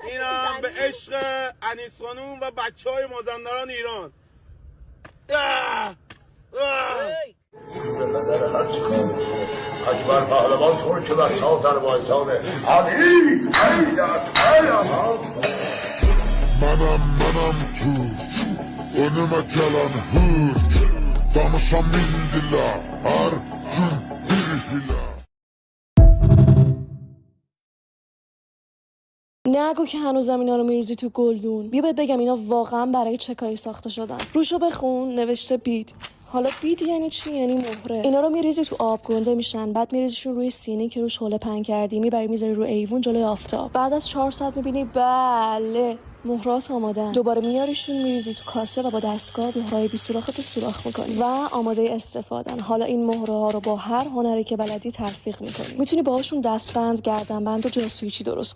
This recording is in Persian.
اینم به عشق انیس خانوم و بچه های مازندران ایران. اکبر پهلوان ترک بچه ها آذربایجان علی Mənəm Türk, önümə gələn hürk, danışam min dilə, hər gün bir hilə. نگو که هنوزم اینا رو میریزی تو گلدون. بیا بهت بگم اینا واقعا برای چه کاری ساخته شدن. روشو بخون، نوشته بید. حالا بید یعنی چی؟ یعنی مهره. اینا رو میریزی تو آب گنده میشن، بعد میریزیشون روی سینه که روش حوله پهن کردی، میبری میذاری رو ایوون جلوی آفتاب. بعد از 4 ساعت میبینی بله مهرات آمادن. دوباره میاریشون میریزی تو کاسه و با دستگاه مهرهای بی سوراخت سوراخ میکنی و آماده استفادهن. حالا این مهره ها رو با هر هنری که بلدی تلفیق میکنی. میتونی باهاشون دستبند، گردنبند و جاسویچی درست